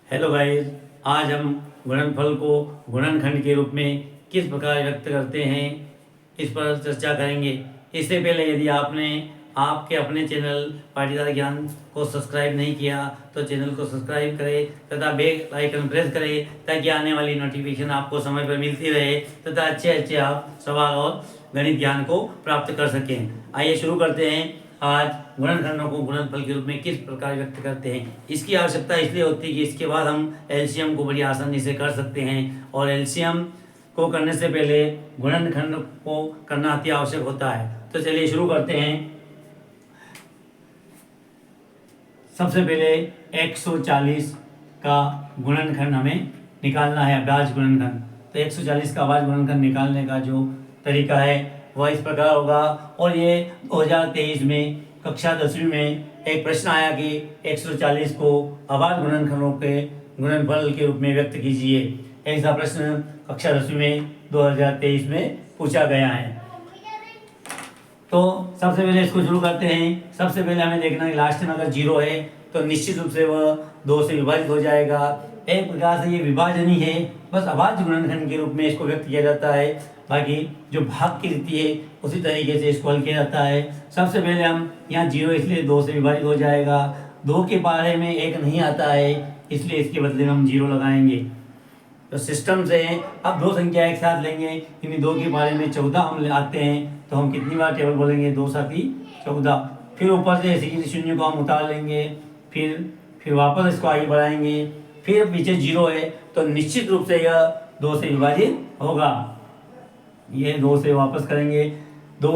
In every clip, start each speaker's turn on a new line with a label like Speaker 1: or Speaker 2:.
Speaker 1: Hello guys, आज हम गुणनफल को गुणनखंड के रूप में किस प्रकार व्यक्त करते हैं इस पर चर्चा करेंगे। इससे पहले यदि आपने आपके अपने चैनल पाटीदार ज्ञान को सब्सक्राइब नहीं किया तो चैनल को सब्सक्राइब करें तथा बेल आइकन प्रेस करें ताकि आने वाली नोटिफिकेशन आपको समय पर मिलती रहे तथा अच्छे आप सवाल और गणित ज्ञान को प्राप्त कर सकें। आइए शुरू करते हैं। आज गुणनखंडों को गुणनफल के रूप में किस प्रकार व्यक्त करते हैं। इसकी आवश्यकता इसलिए होती है कि इसके बाद हम एलसीएम को बड़ी आसानी से कर सकते हैं और एलसीएम को करने से पहले गुणनखंड को करना अति आवश्यक होता है। तो चलिए शुरू करते हैं। सबसे पहले 140 का गुणनखंड हमें निकालना है, अभाज्य गुणनखंड। तो 140 का अभाज्य गुणनखंड निकालने का जो तरीका है वह इस प्रकार होगा। और ये 2023 में कक्षा 10वीं में एक प्रश्न आया कि 140 को अभाज्य गुणनखंडों के गुणनफल के रूप में व्यक्त कीजिए। ऐसा प्रश्न कक्षा 10वीं में 2023 में पूछा गया है। तो सबसे पहले इसको शुरू करते हैं। सबसे पहले हमें देखना है लास्ट में अगर 0 है तो निश्चित रूप से वह 2 से विभाजित हो जाएगा। एक प्रकार से ये विभाजन ही है, बस अभाज्य गुणनखंड के रूप में इसको व्यक्त किया जाता है। बाकी जो भाग की रीति है उसी तरीके से इसको हल किया जाता है। सबसे पहले हम यहाँ 0 इसलिए 2 से विभाजित हो जाएगा। 2 के बारे में 1 नहीं आता है इसलिए इसके बदले में हम 0 लगाएंगे। तो सिस्टम से अब 2 संख्या एक साथ लेंगे, इन 2 के बारे में 14 हम आते हैं तो हम कितनी बार टेबल बोलेंगे 2 7 14। फिर ऊपर से ऐसे किसी शून्य को हम उतार लेंगे, फिर वापस इसको आगे बढ़ाएंगे। फिर पीछे 0 है तो निश्चित रूप से यह 2 से विभाजित होगा। ये 2 से वापस करेंगे, 2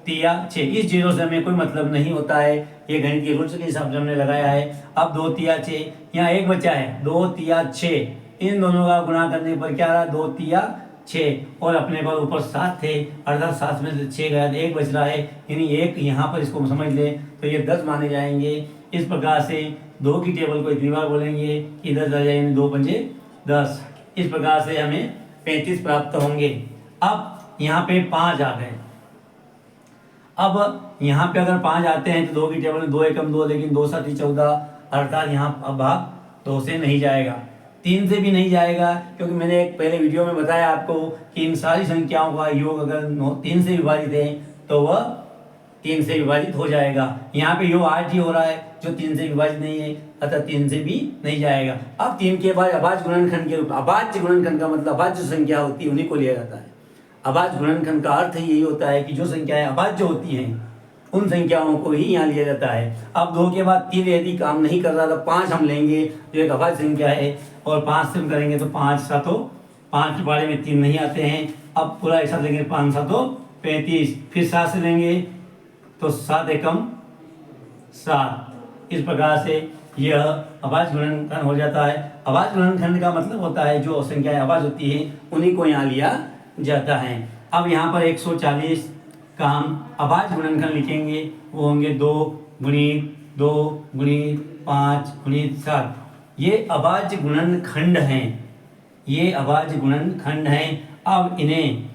Speaker 1: 3 6। इस 0 से हमें कोई मतलब नहीं होता है, ये गणित के रूल्स के हिसाब से हमने लगाया है। अब 2 3 6, यहाँ एक बचा है 2 3 6। इन दोनों का गुणा करने पर क्या रहा 2 3 6 और अपने पास ऊपर 7 थे अर्थात 7 में से 6 गया तो 1 बच रहा है, यानी 1 यहाँ पर इसको समझ ले तो ये 10 माने जाएंगे। इस प्रकार से 2 की टेबल को इतनी बार बोलेंगे कि 10 आ जाएंगे, 2 पंजे 10। इस प्रकार से हमें 35 प्राप्त होंगे। अब यहाँ पे 5 आ गए। अब यहाँ पे अगर 5 आते हैं तो 2 की टेबल में 2 एकम 2, लेकिन 2 7 14 अर्थात यहाँ अब भाग 2 से नहीं जाएगा, 3 से भी नहीं जाएगा, क्योंकि मैंने एक पहले वीडियो में बताया आपको कि इन सारी संख्याओं का योग अगर 3 से विभाजित है तो वह 3 से विभाजित हो जाएगा। यहाँ पे योग 8 ही हो रहा है जो 3 से विभाजित नहीं है, अतः 3 से भी नहीं जाएगा। अब 3 के बाद अभाज्य गुणनखंड के रूप, अभाज्य गुणनखंड का मतलब अभाज्य संख्या होती है उन्हीं को लिया जाता है। अभाज्य गुणनखंड का अर्थ ही यही होता है कि जो संख्याएं अभाज्य होती हैं उन संख्याओं को ही यहाँ लिया जाता है। अब 2 के बाद 3 यदि काम नहीं कर रहा तो 5 हम लेंगे जो एक अभाज्य संख्या है, और 5 से हम करेंगे तो 5 7 5 के बारे में 3 नहीं आते हैं। अब पूरा एक साथ लेंगे 5 7 35, फिर 7 से लेंगे तो 7 एकम 7। इस प्रकार से यह अभाज्य गुणनखंड हो जाता है। अभाज्य गुणनखंड का मतलब होता है जो संख्याएं अभाज्य होती हैं उन्हीं को यहाँ लिया जाता है। अब यहाँ पर 140 का हम अभाज्य गुणनखंड लिखेंगे, वो होंगे 2 गुणित 2 गुणित 5 गुणित 7। ये अभाज्य गुणनखंड हैं, ये अभाज्य गुणनखंड हैं। अब इन्हें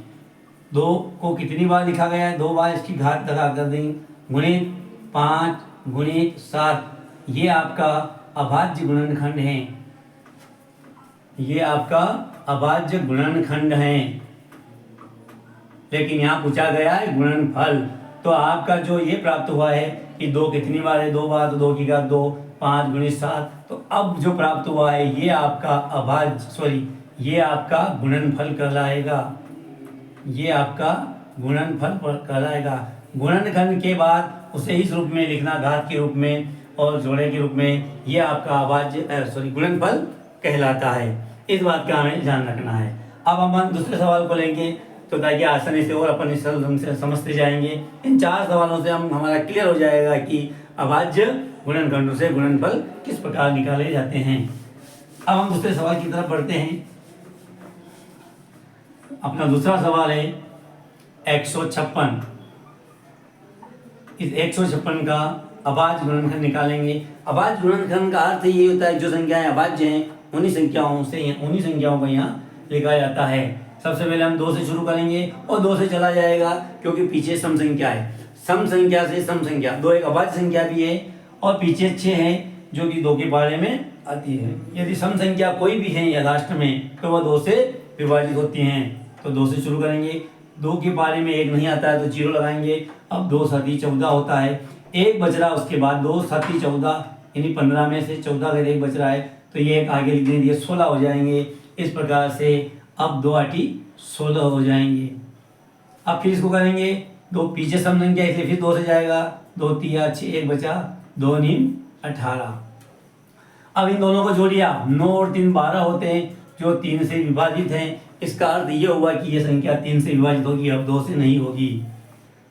Speaker 1: 2 को कितनी बार लिखा गया है, 2 बार इसकी घात लगा कर देंगे, गुणित 5 गुणित 7। ये आपका अभाज्य गुणनखंड है, ये आपका अभाज्य गुणनखंड है। लेकिन यहाँ पूछा गया है गुणनफल, तो आपका जो ये प्राप्त हुआ है कि 2 कितनी बार है, 2 बार, तो 2 की घात 2, 5 गुणित 7। तो अब जो प्राप्त हुआ है ये आपका ये आपका गुणनफल कहलाएगा, ये आपका गुणनफल कहलाएगा। गुणनखंड के बाद उसे इस रूप में लिखना, घात के रूप में और जोड़े के रूप में, ये आपका गुणनफल कहलाता है। इस बात का हमें ध्यान रखना है। अब हम दूसरे सवाल को लेंगे तो ताकि आसानी से और अपन सरल ढंग से समझते जाएंगे। इन 4 सवालों से हम हमारा क्लियर हो जाएगा कि अभाज्य गुणनखंडों से गुणनफल किस प्रकार निकाले जाते हैं। अब हम दूसरे सवाल की तरफ बढ़ते हैं। अपना दूसरा सवाल है 156। इस 156 का अभाज्य गुणनखंड निकालेंगे। अभाज्य गुणनखंड का अर्थ ये होता है जो संख्याएं अभाज्य हैं उन्हीं संख्याओं को यहाँ लिखा जाता है। सबसे पहले हम 2 से शुरू करेंगे और 2 से चला जाएगा क्योंकि पीछे सम संख्या है। सम संख्या से सम संख्या, 2 एक अभाज्य संख्या भी है और पीछे 6 है जो कि 2 के बारे में आती है। यदि सम संख्या कोई भी है या लास्ट में तो वह 2 से विभाजित होती हैं। तो 2 से शुरू करेंगे, 2 के बारे में 1 नहीं आता है तो 0 लगाएंगे। अब 2 7 14 होता है, 1 बच रहा, उसके बाद 2 7 14 यानी 15 में से 14 अगर 1 बच रहा है तो ये एक आगे लिख देंगे, 16 हो जाएंगे। इस प्रकार से अब 2 8 16 हो जाएंगे। अब फिर इसको करेंगे, 2 पीछे सम संख्या इसलिए फिर 2 से जाएगा, 2 3 6 1 बचा, 2 9 18। अब इन दोनों को जोड़िए, 9 और 3 12 होते हैं जो 3 से विभाजित हैं। इसका अर्थ ये हुआ कि ये संख्या 3 से विभाजित होगी, अब 2 से नहीं होगी।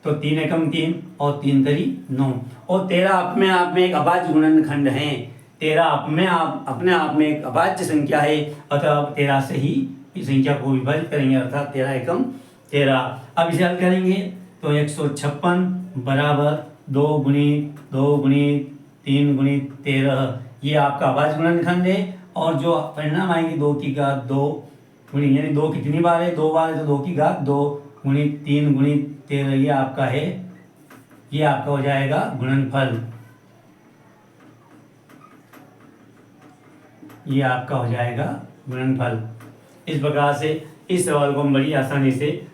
Speaker 1: तो 3 एकम 3 और 3 तरी 9। और 13 अपने आप में एक अभाज्य गुणनखंड है। 13 अपने आप में एक अभाज्य संख्या है, अतः 13 से ही इस संख्या को विभाजित करेंगे, अर्थात 13 एकम 13। अब इसे हल करेंगे तो 156 बराबर 2 गुणित 2 गुणित 3 गुणित 13, ये आपका अभाज्य गुणनखंड है। और जो परिणाम आएंगे 2 की घात 2 गुणित, यानी 2 कितनी बार है, 2 बार है तो 2 की घात 2 गुणित 3 गुणित 13, ये आपका है, ये आपका हो जाएगा गुणनफल। ये आपका हो जाएगा गुणनफल। इस प्रकार से इस सवाल को हम बड़ी आसानी से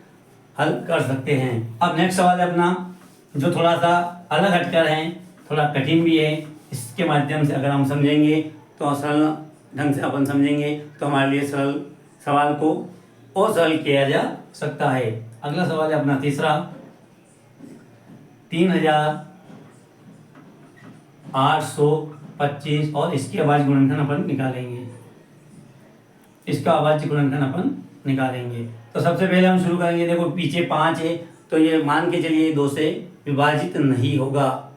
Speaker 1: हल कर सकते हैं। अब नेक्स्ट सवाल है अपना, जो थोड़ा सा अलग हटकर है, थोड़ा कठिन भी है। इसके माध्यम से अगर हम समझेंगे तो सरल ढंग से अपन समझेंगे तो हमारे लिए सरल सवाल को और सरल किया जा सकता है। अगला सवाल है अपना तीसरा, 3825 और इसकी अभाज्य गुणनखंड अपन निकालेंगे। इसका अभाज्य गुणनखंड अपन निकालेंगे। तो सबसे पहले हम शुरू करेंगे, देखो पीछे 5 है तो ये मान के चलिए 2 से विभाजित नहीं होगा।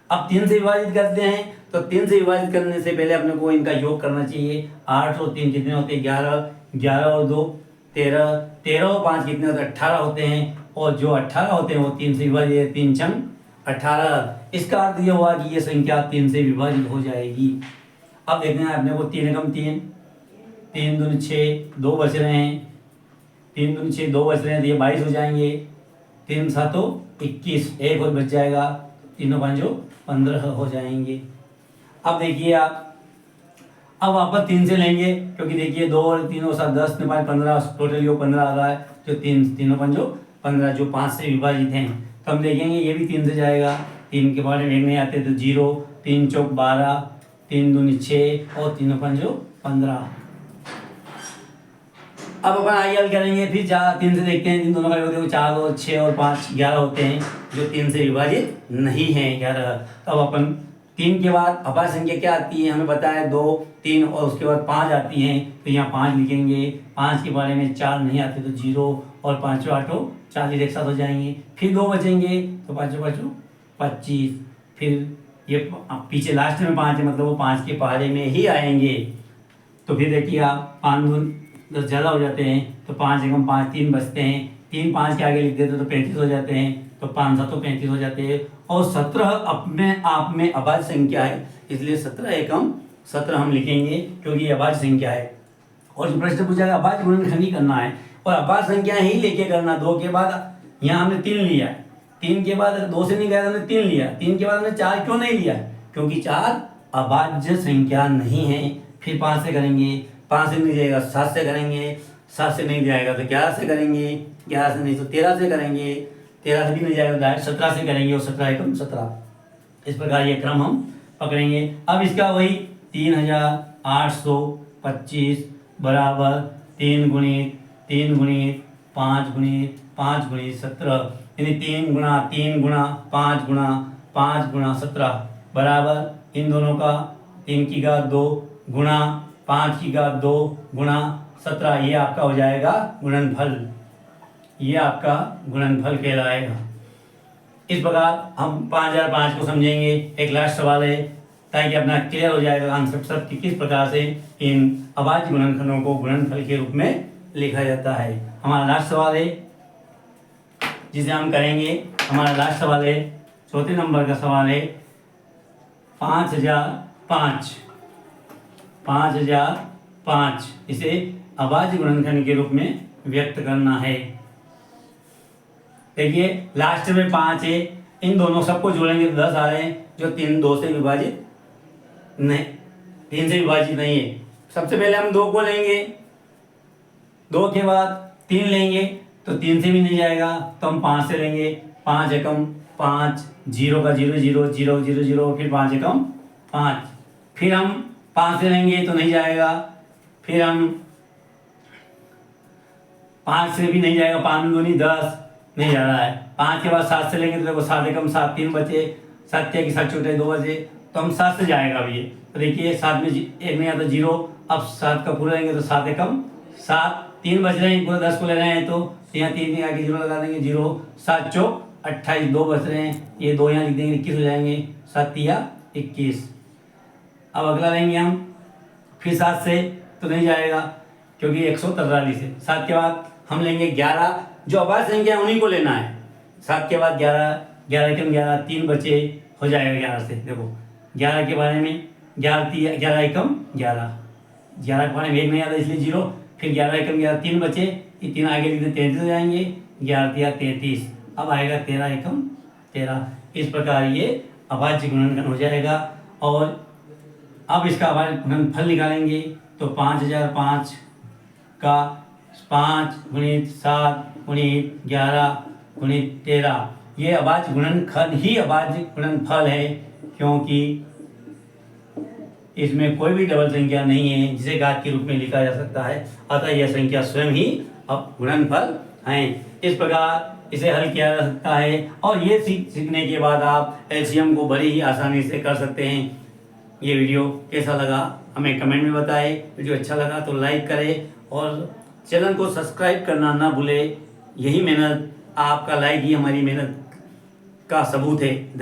Speaker 1: अब 3 से विभाजित करते हैं तो 3 से विभाजित करने से पहले अपने को इनका योग करना चाहिए। 8 और 3 कितने होते हैं, 11, 11 और 2 13, 13 और 5 कितने होते हैं, 18 होते हैं। और जो 18 होते हैं वो 3 से विभाजित है, 3 छंग 18। इसका अर्थ ये हुआ कि ये संख्या 3 से विभाजित हो जाएगी। अब देखना है अपने को 3 एकम 3, 3 दूनी 6, 2 बच रहे हैं, 3 दूनी 6, 2 बच रहे हैं तो ये 22 हो जाएंगे। 3 7 21, 1 और बच जाएगा, 3 5 15 हो जाएंगे। अब देखिए आप, अब वापस 3 से लेंगे क्योंकि देखिए 2 और 3 और 7 10 5 15, टोटल योग 15 आ रहा है। जो 3 3 5 15 जो 5 से विभाजित हैं, तो हम देखेंगे ये भी 3 से जाएगा। 3 के बारे में नहीं आते तो 0, 3 चौक 12, 3 दूनी 6 और 3 5 15। अब अपन आगे हल करेंगे, फिर 3 से देखते हैं, इन दोनों का योग देखो 4 और 6 और 5 11 होते हैं जो 3 से विभाजित नहीं है 11। तो अब अपन 3 के बाद अभाज्य संख्या क्या आती है, हमें पता है 2 3 और उसके बाद 5 आती हैं, तो यहाँ 5 लिखेंगे। 5 के बारे में 4 नहीं आते तो 0 और 5 8 40 एक साथ हो जाएंगे। फिर 2 बचेंगे तो 5 5 25। फिर ये पीछे लास्ट में 5 है, मतलब वो 5 के पहाड़े में ही आएंगे। तो फिर देखिए आप 5 दून 10 ज़्यादा हो जाते हैं तो 5 एकम 5 3 बचते हैं। 3 5 के आगे लिख देते तो 35 हो जाते हैं, तो 5 7 35 हो जाते हैं। और 17 अपने आप में अभाज्य संख्या है, इसलिए 17 एकम 17 हम लिखेंगे क्योंकि ये अभाज्य संख्या है। और जो प्रश्न पूछा गया अभाज्य गुणनखंड ही करना है और अभाज्य संख्या ही लेके करना। 2 के बाद यहाँ हमने 3 लिया है, 3 के बाद 2 से नहीं गया तो हमने 3 लिया, 3 के बाद हमने 4 क्यों नहीं लिया, क्योंकि 4 अभाज्य संख्या नहीं है। फिर 5 से करेंगे, 5 से नहीं जाएगा 7 से करेंगे, 7 से नहीं जाएगा तो 11 से करेंगे, 11 से नहीं तो 13 से करेंगे, 13 से भी नहीं जाएगा डायरेक्ट 17 से करेंगे और 17 एकम 17। इस प्रकार ये क्रम हम पकड़ेंगे। अब इसका वही 3825 बराबर 3 गुणित 3 गुणित 5 गुणित 5 गुणित 17, यानी 3 गुणा 3 गुणा 5 गुणा 5 गुणा 17 बराबर इन दोनों का 3 की घात 2 गुणा 5 की घात 2 गुणा 17, ये आपका हो जाएगा गुणनफल। ये आपका गुणनफल कहलाएगा। इस प्रकार हम 5005 को समझेंगे। एक लास्ट सवाल है ताकि अपना क्लियर हो जाएगा आंसर सब कि किस प्रकार से इन अभाज्य गुणनखंडों को गुणनफल के रूप में लिखा जाता है। हमारा लास्ट सवाल है जिसे हम करेंगे। हमारा लास्ट सवाल है, चौथे नंबर का सवाल है 5005। 5005 इसे अभाज्य गुणनखंड के रूप में व्यक्त करना है। देखिए लास्ट में 5 है, इन दोनों सबको जोड़ेंगे तो 10 आ रहे हैं जो 3 2 से विभाजित 3 से विभाजित नहीं है। सबसे पहले हम 2 को लेंगे, 2 के बाद 3 लेंगे तो 3 से भी नहीं जाएगा, तो हम 5 से लेंगे। 5 एकम 5, 0 का 0 0 0 0 0, फिर 5 एकम 5, फिर हम 5 से लेंगे तो नहीं जाएगा, फिर हम 5 से भी नहीं जाएगा, 5 दूनी 10, नहीं जा रहा है। 5 के बाद 7 से लेंगे तो देखो 7 एकम 7, 3 बचे, 7 के 7 छोटे 2 बचे, तो हम 7 से जाएगा अभी ये। तो देखिए 7 में एक नहीं आता 0, अब 7 का पूरा लेंगे तो 7 एकम 7, 3 बच रहे हैं, पूरा 10 को ले रहे हैं तो यहाँ 3 आके 0 लगा देंगे, 0 7 चौक 28, 2 बच रहे हैं, ये 2 यहाँ लिख देंगे, 21 हो जाएंगे, 7 तिया 21। अब अगला लेंगे हम फिर 7 से तो नहीं जाएगा क्योंकि 143 है। 7 के बाद हम लेंगे 11, जो अभाज्य संख्या है उन्हीं को लेना है। 7 के बाद 11, 11 एकम 11, 3 बचे, हो जाएगा 11 से। देखो 11 के बारे में 11 एकम 11, 11 के बारे में 1 नहीं आता इसलिए 0, फिर 11 एकम 11, 3 बचे, ये 3 आगे लिखते 33 हो जाएंगे, 11 तिया 33, अब आएगा 13 एकम 13। इस प्रकार ये अभाज्य गुणनखंड हो जाएगा। और अब इसका अभाज्य गुणनफल निकालेंगे तो 5005 का 5 गुणित 7 गुणित 11 गुणित 13, ये अभाज्य गुणनखंड ही अभाज्य गुणनफल है, क्योंकि इसमें कोई भी डबल संख्या नहीं है जिसे घात के रूप में लिखा जा सकता है, अतः यह संख्या स्वयं ही अब गुणनफल है। इस प्रकार इसे हल किया जा सकता है और ये सीखने के बाद आप एलसीएम को बड़ी ही आसानी से कर सकते हैं। ये वीडियो कैसा लगा हमें कमेंट में बताएं। वीडियो अच्छा लगा तो लाइक करें और चैनल को सब्सक्राइब करना ना भूलें। यही मेहनत, आपका लाइक ही हमारी मेहनत का सबूत है।